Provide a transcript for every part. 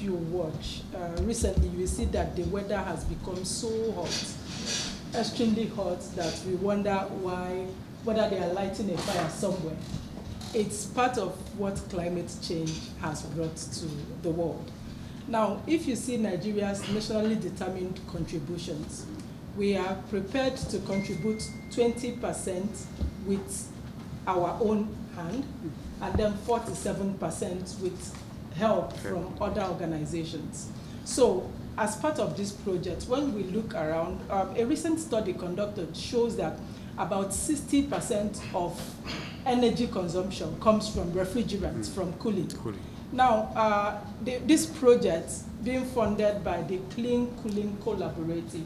you watch recently, you will see that the weather has become so hot, extremely hot, that we wonder whether they are lighting a fire somewhere. It's part of what climate change has brought to the world. Now, if you see Nigeria's nationally determined contributions, we are prepared to contribute 20% with our own hand, and then 47% with help from other organizations. So, as part of this project, when we look around, a recent study conducted shows that about 60% of energy consumption comes from refrigerants, from cooling. Now, this project being funded by the Clean Cooling Collaborative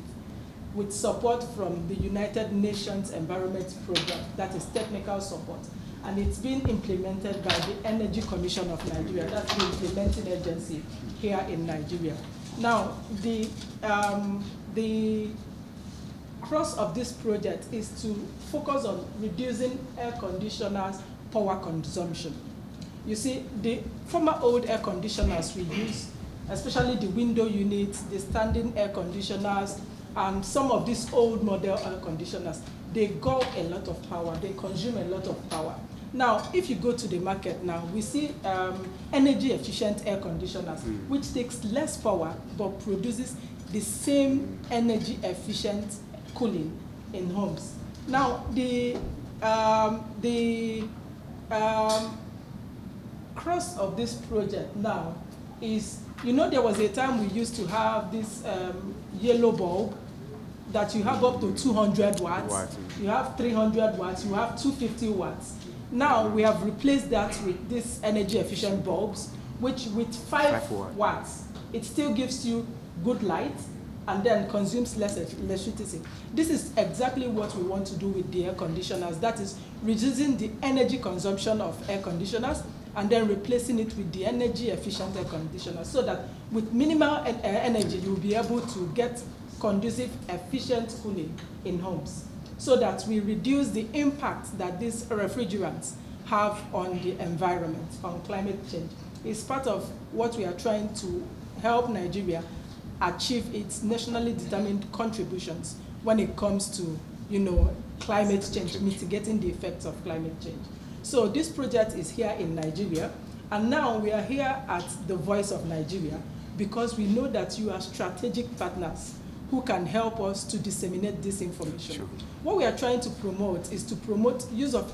with support from the United Nations Environment Program, that is technical support, and it's being implemented by the Energy Commission of Nigeria, that's the implementing agency here in Nigeria. Now, the crux of this project is to focus on reducing air conditioners' power consumption. You see, the former old air conditioners we use, especially the window units, the standing air conditioners, and some of these old model air conditioners, they gulp a lot of power, they consume a lot of power. Now, if you go to the market now, we see energy efficient air conditioners, which takes less power but produces the same energy efficient cooling in homes. Now, the crux of this project now is, you know, there was a time we used to have this yellow bulb that you have up to 200 watts, you have 300 watts, you have 250 watts. Now we have replaced that with these energy efficient bulbs, which with 5 watts, it still gives you good light and then consumes less electricity. This is exactly what we want to do with the air conditioners. That is reducing the energy consumption of air conditioners and then replacing it with the energy efficient air conditioners, so that with minimal energy, you'll be able to get conducive, efficient cooling in homes, so that we reduce the impact that these refrigerants have on the environment, on climate change. It's part of what we are trying to help Nigeria achieve its nationally determined contributions when it comes to, you know, climate change, mitigating the effects of climate change. So this project is here in Nigeria, and now we are here at the Voice of Nigeria because we know that you are strategic partners who can help us to disseminate this information. Sure. What we are trying to promote is to promote use of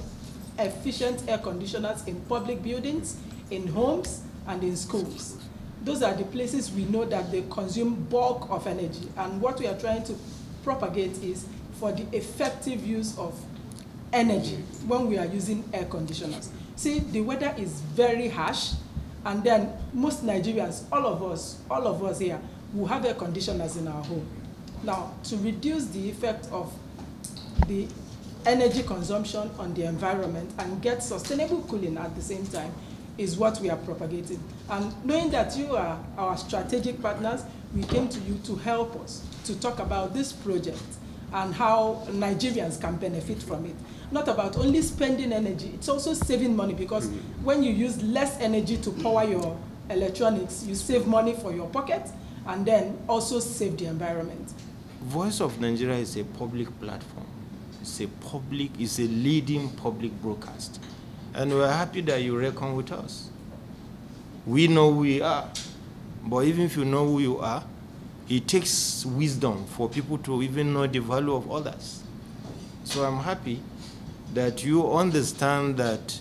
efficient air conditioners in public buildings, in homes, and in schools. Those are the places we know that they consume bulk of energy, and what we are trying to propagate is for the effective use of energy when we are using air conditioners. See, the weather is very harsh, and then most Nigerians, all of us here, will have air conditioners in our home. Now, to reduce the effect of the energy consumption on the environment and get sustainable cooling at the same time is what we are propagating. And knowing that you are our strategic partners, we came to you to help us to talk about this project and how Nigerians can benefit from it. Not about only spending energy, it's also saving money, because when you use less energy to power your electronics, you save money for your pocket and then also save the environment. Voice of Nigeria is a public platform. It's a leading public broadcast. And we're happy that you reckon with us. We know who we are, but even if you know who you are, it takes wisdom for people to even know the value of others. So I'm happy that you understand that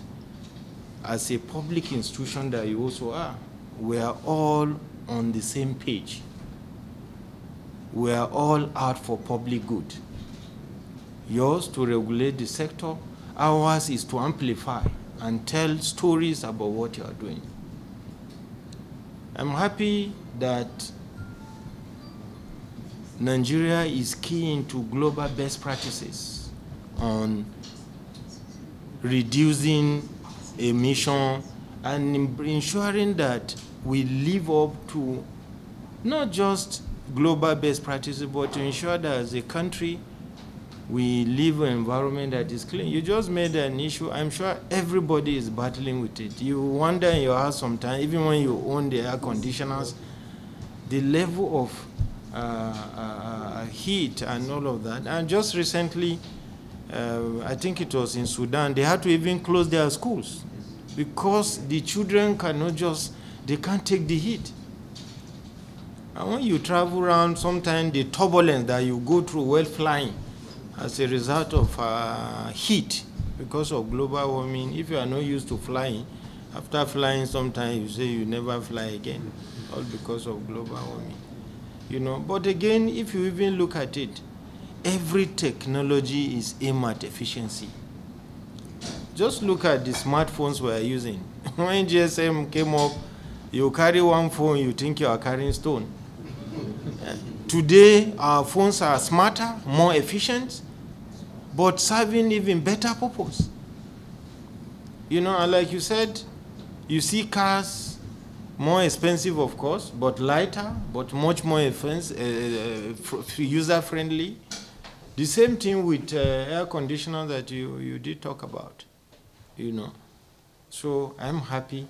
as a public institution that you also are, we are all on the same page. We are all out for public good. Yours to regulate the sector, ours is to amplify and tell stories about what you are doing. I'm happy that Nigeria is keen to global best practices on reducing emission and ensuring that we live up to not just global best practices, but to ensure that as a country, we live in an environment that is clean. You just made an issue. I'm sure everybody is battling with it. You wonder in your house sometimes, even when you own the air conditioners the level of heat and all of that. And just recently, I think it was in Sudan, they had to even close their schools because the children cannot they can't take the heat. And when you travel around, sometimes the turbulence that you go through while flying as a result of heat because of global warming, if you are not used to flying, after flying sometimes you say you never fly again, all because of global warming. You know, but again, if you even look at it, every technology is aimed at efficiency. Just look at the smartphones we are using. When GSM came up, you carry one phone, you think you are carrying stone. Today, our phones are smarter, more efficient, but serving even better purpose. You know, and like you said, you see cars more expensive, of course, but lighter, but much more user-friendly. The same thing with air conditioner that you did talk about, you know. So I'm happy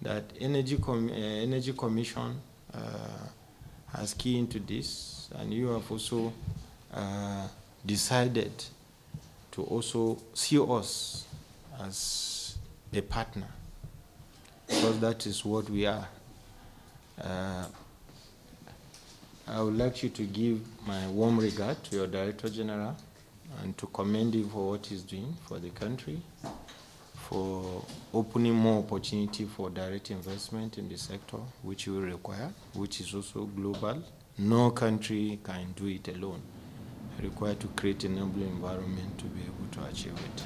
that Energy Commission has keyed into this, and you have also decided to also see us as a partner, because that is what we are. I would like you to give my warm regard to your Director General and to commend him for what he's doing for the country, for opening more opportunity for direct investment in the sector, which we require, which is also global. No country can do it alone. Required to create an enabling environment to be able to achieve it.